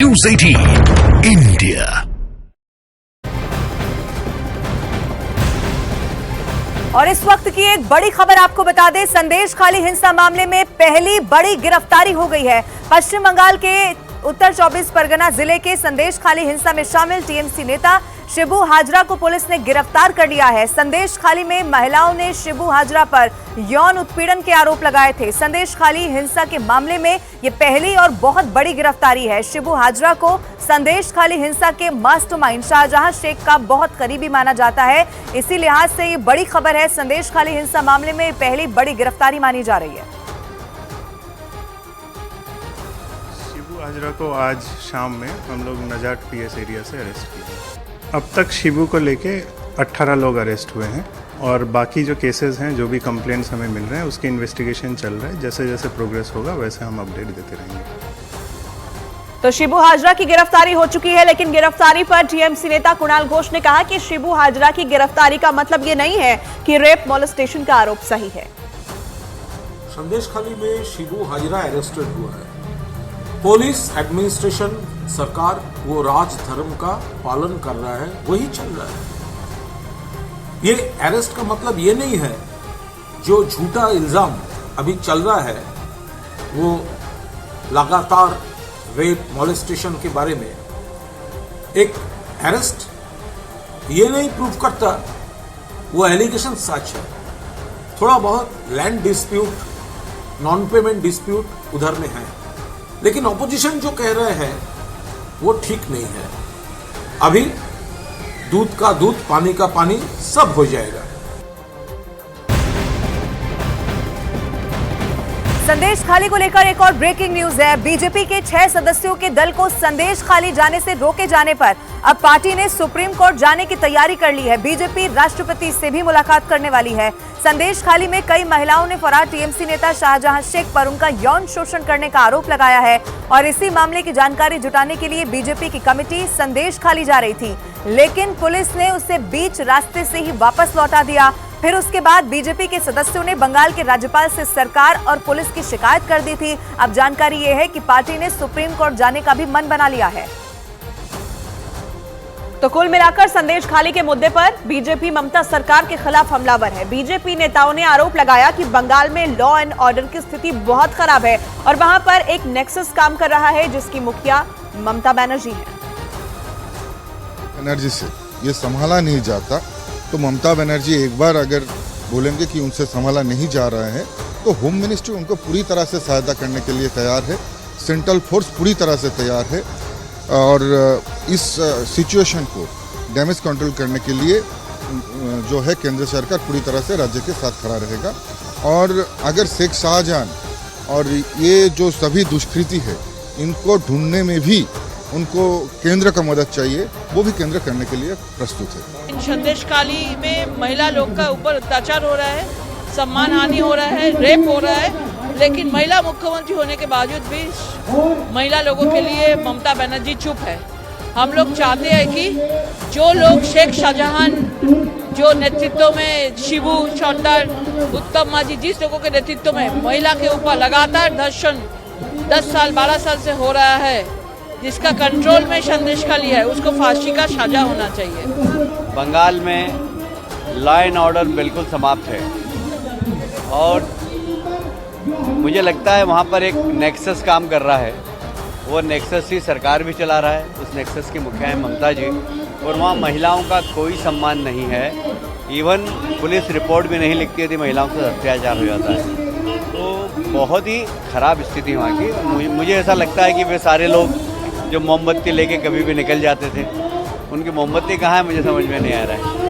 News 18 India। और इस वक्त की एक बड़ी खबर आपको बता दें, संदेश खाली हिंसा मामले में पहली बड़ी गिरफ्तारी हो गई है। पश्चिम बंगाल के उत्तर 24 परगना जिले के संदेश खाली हिंसा में शामिल टीएमसी नेता शिबू हाजरा को पुलिस ने गिरफ्तार कर लिया है। संदेश खाली में महिलाओं ने शिबू हाजरा पर यौन उत्पीड़न के आरोप लगाए थे। संदेश खाली हिंसा के मामले में यह पहली और बहुत बड़ी गिरफ्तारी है। शिबू हाजरा को संदेश खाली हिंसा के मास्टरमाइंड शाहजहां शेख का बहुत करीबी माना जाता है। इसी लिहाज से ये बड़ी खबर है। संदेश खाली हिंसा मामले में पहली बड़ी गिरफ्तारी मानी जा रही है। शिबू हाजरा को आज शाम में हम लोग नजाट पीएस एरिया से अरेस्ट किए। अब तक शिबू को लेके 18 लोग अरेस्ट हुए हैं और बाकी जो केसेस हैं, जो भी कंप्लेंट्स हमें मिल रहे हैं, उसकी इन्वेस्टिगेशन चल रहा है। जैसे जैसे प्रोग्रेस होगा वैसे हम अपडेट देते रहेंगे। तो शिबू हाजरा की गिरफ्तारी हो चुकी है, लेकिन गिरफ्तारी पर टीएमसी नेता कुणाल घोष ने कहा कि शिबू हाजरा की गिरफ्तारी का मतलब ये नहीं है कि रेप मोलेस्टेशन का आरोप सही है। संदेश खाली में शिबू हाजरा अरेस्टेड हुआ है। पुलिस एडमिनिस्ट्रेशन सरकार वो राज धर्म का पालन कर रहा है, वही चल रहा है। ये अरेस्ट का मतलब ये नहीं है जो झूठा इल्जाम अभी चल रहा है वो लगातार रेप मोलेस्टेशन के बारे में एक अरेस्ट ये नहीं प्रूव करता वो एलिगेशन सच है। थोड़ा बहुत land dispute, non payment dispute उधर में है, लेकिन ऑपोजिशन जो कह रहे हैं वो ठीक नहीं है। अभी दूध का दूध, पानी का पानी सब हो जाएगा। संदेश खाली को लेकर एक और ब्रेकिंग न्यूज है। बीजेपी के 6 सदस्यों के दल को संदेश खाली जाने से रोके जाने पर अब पार्टी ने सुप्रीम कोर्ट जाने की तैयारी कर ली है। बीजेपी राष्ट्रपति से भी मुलाकात करने वाली है। संदेश खाली में कई महिलाओं ने फरार टीएमसी नेता शाहजहां शेख पर उनका यौन शोषण करने का आरोप लगाया है और इसी मामले की जानकारी जुटाने के लिए बीजेपी की कमेटी संदेश खाली जा रही थी, लेकिन पुलिस ने उसे बीच रास्ते से ही वापस लौटा दिया। फिर उसके बाद बीजेपी के सदस्यों ने बंगाल के राज्यपाल से सरकार और पुलिस की शिकायत कर दी थी। अब जानकारी यह है कि पार्टी ने सुप्रीम कोर्ट जाने का भी मन बना लिया है। तो कुल मिलाकर संदेश खाली के मुद्दे पर बीजेपी ममता सरकार के खिलाफ हमलावर है। बीजेपी नेताओं ने आरोप लगाया कि बंगाल में लॉ एंड ऑर्डर की स्थिति बहुत खराब है और वहां पर एक नेक्सस काम कर रहा है जिसकी मुखिया ममता बनर्जी है। बनर्जी से ये संभाला नहीं जाता तो ममता बनर्जी एक बार अगर बोलेंगे कि उनसे संभाला नहीं जा रहा है तो होम मिनिस्ट्री उनको पूरी तरह से सहायता करने के लिए तैयार है। सेंट्रल फोर्स पूरी तरह से तैयार है और इस सिचुएशन को डैमेज कंट्रोल करने के लिए जो है केंद्र सरकार पूरी तरह से राज्य के साथ खड़ा रहेगा। और अगर शेख शाहजहां और ये जो सभी दुष्कृति है इनको ढूंढने में भी उनको केंद्र का मदद चाहिए, वो भी केंद्र करने के लिए प्रस्तुत है। संदेश खाली में महिला लोग का ऊपर अत्याचार हो रहा है, सम्मान हानि हो रहा है, रेप हो रहा है, लेकिन महिला मुख्यमंत्री होने के बावजूद भी महिला लोगों के लिए ममता बनर्जी चुप है। हम लोग चाहते हैं कि जो लोग शेख शाहजहां जो नेतृत्व में शिबू चौटार, उत्तम मांझी, जिस लोगों के नेतृत्व में महिला के ऊपर लगातार धर्षण 10 साल 12 साल से हो रहा है, जिसका कंट्रोल में संदेश खाली है, उसको फांसी का सजा होना चाहिए। बंगाल में लॉ एंड ऑर्डर बिल्कुल समाप्त है और मुझे लगता है वहाँ पर एक नेक्सस काम कर रहा है। वो नेक्सस ही सरकार भी चला रहा है। उस नेक्सस की मुखिया है ममता जी और वहाँ महिलाओं का कोई सम्मान नहीं है। इवन पुलिस रिपोर्ट भी नहीं लिखती थी, महिलाओं से अत्याचार हो जाता है। तो बहुत ही खराब स्थिति वहाँ की। मुझे ऐसा लगता है कि वे सारे लोग जो मोमबत्ती लेके कभी भी निकल जाते थे, उनकी मोमबत्ती कहाँ है मुझे समझ में नहीं आ रहा है।